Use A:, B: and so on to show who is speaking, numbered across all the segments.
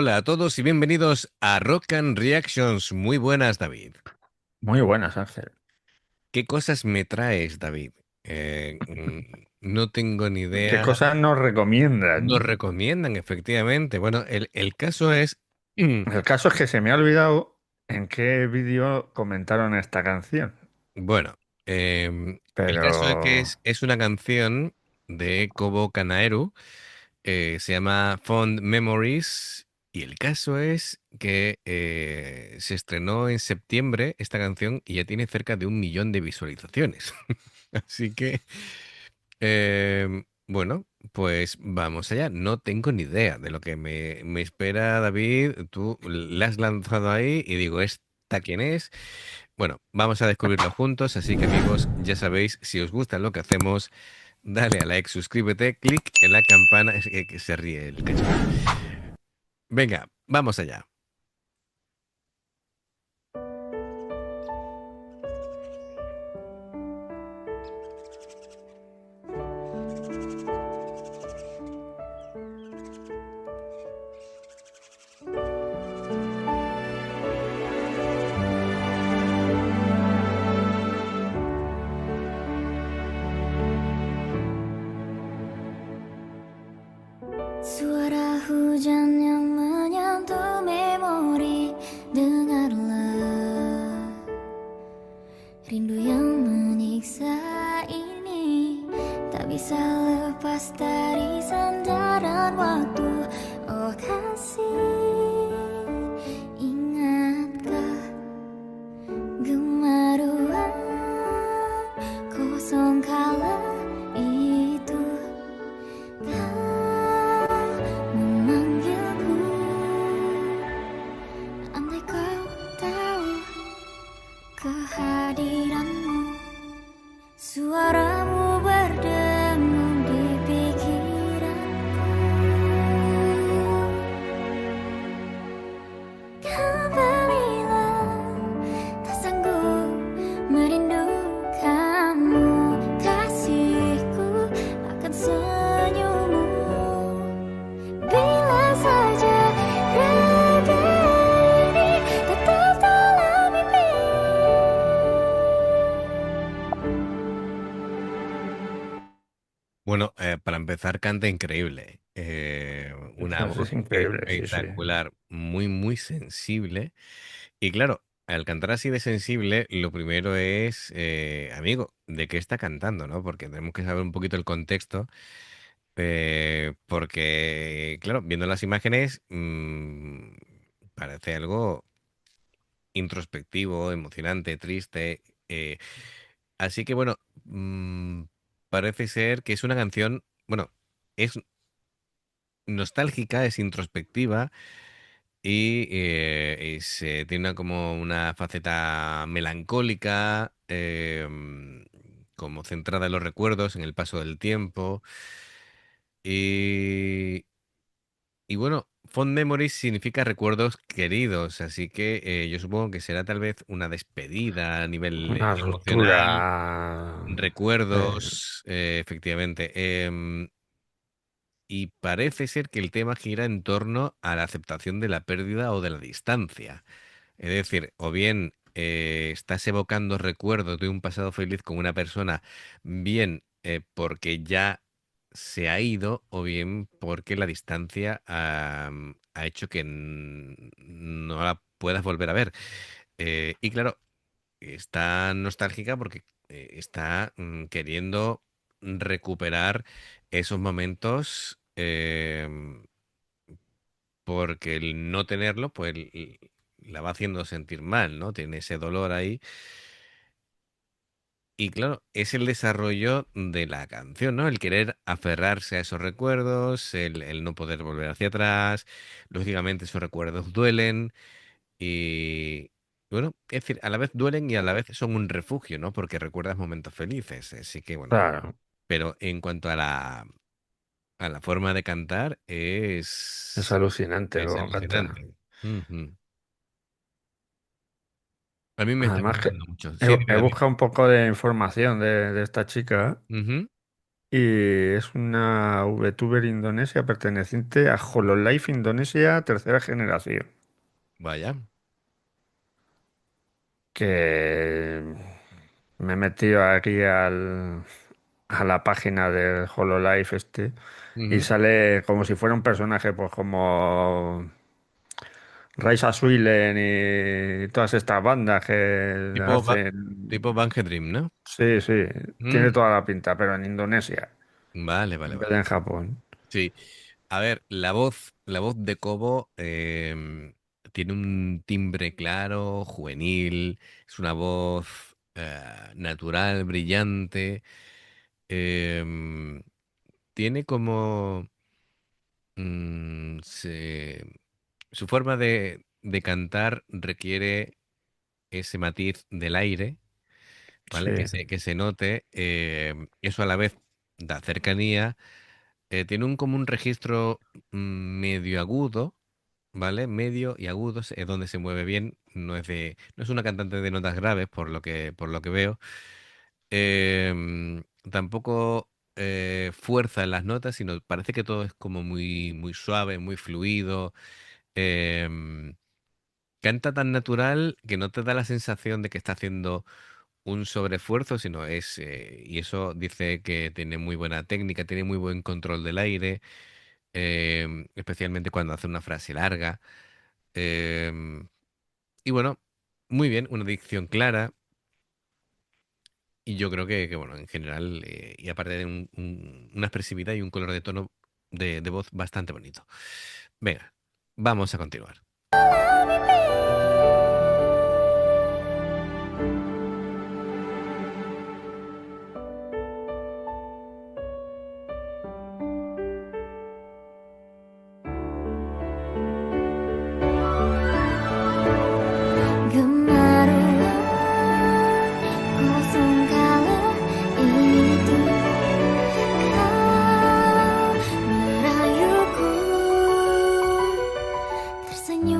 A: Hola a todos y bienvenidos a Rock and Reactions. Muy buenas, David.
B: Muy buenas, Ángel.
A: ¿Qué cosas me traes, David? No tengo ni
B: ¿Qué
A: idea.
B: cosas nos
A: Nos
B: recomiendan?
A: recomiendan, efectivamente. Bueno, el caso es, mm,
B: El caso es que se me ha olvidado en qué vídeo comentaron esta canción.
A: bueno, el caso es que
B: Pero...
A: es una canción de Kobo Kanaeru. Se llama Fond Memories. Y el caso es que se estrenó en septiembre esta canción y ya tiene cerca de 1 millón de visualizaciones. Así que, bueno, pues vamos allá. No tengo ni idea de lo que me espera, David. Tú la has lanzado ahí y digo, ¿esta quién es? Bueno, vamos a descubrirlo juntos. Así que, amigos, ya sabéis, si os gusta lo que hacemos, dale a like, suscríbete, clic en la campana. Es que se ríe el cachorro. Venga, vamos allá.
C: 'Suara hujan yang menyentuh memori. Dengarlah rindu yang menyiksa ini. Tak bisa lepas dari sandaran waktu. Oh kasih, ingatkah gemaruan kosong kala itu? Kau memanggilku, andai kau tahu kehadiranmu. Suaramu berdengung di pikiranku. Kembalilah, tak sanggup merindukanmu. Kasihku akan senyummu. Bila saja raga ini tetap dalam mimpi.
A: Bueno, para empezar, canta increíble. Una voz
B: Es increíble, sí, sí.
A: espectacular, muy, muy sensible. Y claro, al cantar así de sensible, lo primero es, amigo, ¿de qué está cantando, no? Porque tenemos que saber un poquito el contexto. Porque, claro, viendo las imágenes, parece algo introspectivo, emocionante, triste. Así que bueno, parece ser que es una canción, bueno, es nostálgica, es introspectiva y tiene como una faceta melancólica, como centrada en los recuerdos, en el paso del tiempo. Y, y bueno, Fond Memories significa recuerdos queridos, así que yo supongo que será tal vez una despedida a nivel
B: Una
A: emocional.
B: ruptura.
A: Recuerdos, efectivamente. Y parece ser que el tema gira en torno a la aceptación de la pérdida o de la distancia. Es decir, o bien estás evocando recuerdos de un pasado feliz con una persona, bien porque ya se ha ido, o bien porque la distancia ha hecho que no la puedas volver a ver. Y claro, está nostálgica porque está queriendo recuperar esos momentos, porque el no tenerlo, pues la va haciendo sentir mal, ¿no? Tiene ese dolor ahí. Y claro, es el desarrollo de la canción, ¿no? El querer aferrarse a esos recuerdos, el no poder volver hacia atrás. Lógicamente esos recuerdos duelen. Y bueno, es decir, a la vez duelen y a la vez son un refugio, ¿no? Porque recuerdas momentos felices. Así que bueno,
B: Claro,
A: pero en cuanto a la forma de cantar,
B: es alucinante
A: es
B: cómo canta.
A: alucinante. Ujú. A mí me está
B: Además que
A: gustando mucho.
B: he,
A: Sí, dime,
B: he
A: David.
B: buscado un poco de información de esta chica
A: Ujú.
B: y es una VTuber indonesia perteneciente a Hololive Indonesia tercera generación.
A: Vaya.
B: Que me he metido aquí a la página del Hololive y
A: Ujú.
B: sale como si fuera un personaje, pues como Raisa Suilen y todas estas bandas que
A: Tipo,
B: hacen.
A: tipo Bungie Dream, ¿no?
B: Sí, sí, tiene
A: Mm,
B: toda la pinta, pero en Indonesia,
A: vale, vale,
B: en vez de
A: vale.
B: en Japón.
A: Sí. A ver, la voz de Kobo tiene un timbre claro, juvenil, es una voz natural, brillante. em, Tiene como su forma de cantar requiere ese matiz del aire,
B: Sí,
A: ¿vale? Que se note. Eso a la vez da cercanía. Tiene como un registro medio agudo, ¿vale? Medio y agudo es donde se mueve bien. No es una cantante de notas graves, por lo que veo. Tampoco fuerza en las notas, sino parece que todo es como muy, muy suave, muy fluido. Em, Canta tan natural que no te da la sensación de que está haciendo un sobreesfuerzo, y eso dice que tiene muy buena técnica, tiene muy buen control del aire, especialmente cuando hace una frase larga. em, y bueno, muy bien, una dicción clara. Y yo creo que, bueno, en general, y aparte de una expresividad y un color de tono de voz bastante bonito. Venga, vamos a continuar.
C: Gemerlap kosong kala itu kau merayuku tersenyum.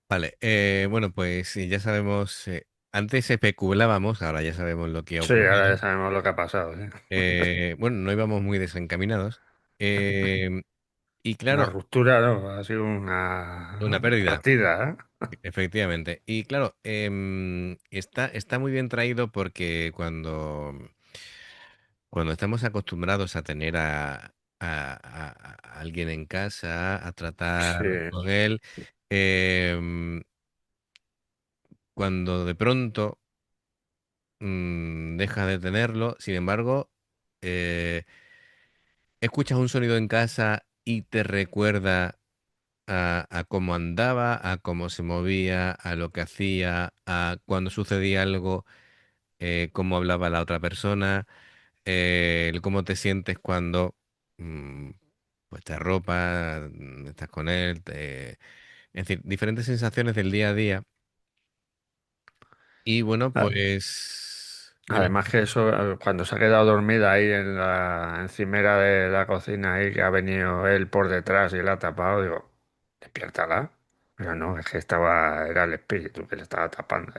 A: Vale, bueno, pues sí, ya sabemos, antes especulábamos, ahora ya sabemos lo que ha
B: Sí, ahora ya
A: ocurrido.
B: sabemos lo que ha pasado, ¿sí?
A: Bueno, no íbamos muy desencaminados. Eh, y
B: Una
A: claro,
B: ruptura, ¿no? Ha sido
A: una
B: una
A: pérdida,
B: partida, ¿eh?
A: efectivamente. Y claro, está muy bien traído porque cuando estamos acostumbrados a tener a alguien en casa, a tratar
B: Sí.
A: con él, em, cuando de pronto deja de tenerlo, sin embargo, eh, escuchas un sonido en casa y te recuerda a cómo andaba, a cómo se movía, a lo que hacía, a cuando sucedía algo, cómo hablaba la otra persona, el cómo te sientes cuando mm, pues te arropa, estás con él, es decir, diferentes sensaciones del día a día. Y bueno,
B: A-
A: pues dime.
B: Además que eso, cuando se ha quedado dormida ahí en la encimera de la cocina ahí, que ha venido él por detrás y la ha tapado, digo, despiértala. Pero no, es que era el espíritu que le estaba tapando.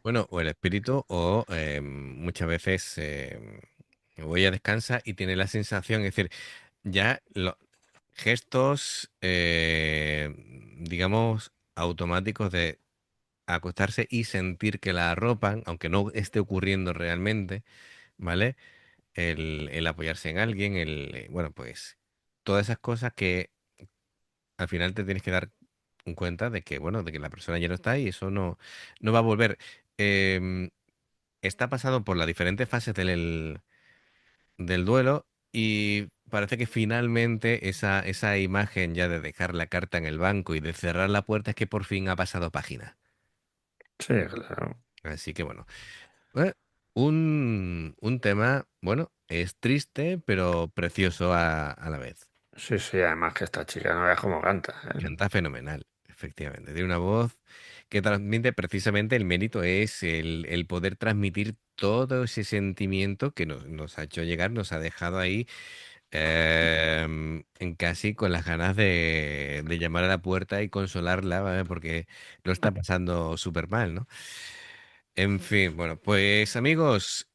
A: Bueno, o el espíritu, o muchas veces voy a descansa y tiene la sensación, es decir, ya los gestos, digamos, automáticos de acostarse y sentir que la arropan, aunque no esté ocurriendo realmente, ¿vale? El apoyarse en alguien, bueno, pues todas esas cosas que al final te tienes que dar en cuenta de que, bueno, de que la persona ya no está y eso no va a volver. Em, Está pasado por las diferentes fases del duelo y parece que finalmente esa imagen ya de dejar la carta en el banco y de cerrar la puerta es que por fin ha pasado página.
B: Sí, claro.
A: Así que bueno, eh, un tema, bueno, es triste pero precioso a la vez.
B: Sí, sí, además que esta chica no veas cómo canta, ¿eh?
A: Canta fenomenal, efectivamente. Tiene una voz que transmite precisamente el mérito es el poder transmitir todo ese sentimiento que nos ha hecho llegar, nos ha dejado ahí en casi con las ganas de llamar a la puerta y consolarla, ¿vale? Porque lo está pasando súper mal, ¿no? En fin, bueno, pues amigos,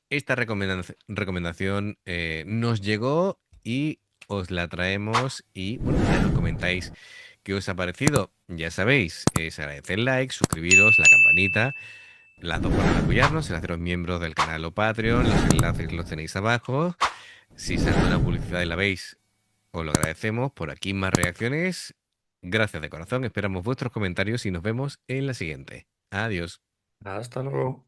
A: esta recomendación nos llegó y os la traemos y bueno, ya nos comentáis qué os ha parecido. Ya sabéis, es agradecer el like, suscribiros, la campanita, las dos formas de apoyarnos, el haceros miembros del canal o Patreon, los enlaces los tenéis abajo. Si salta una publicidad y la veis, os lo agradecemos. Por aquí más reacciones. Gracias de corazón, esperamos vuestros comentarios y nos vemos en la siguiente. Adiós.
B: Hasta luego.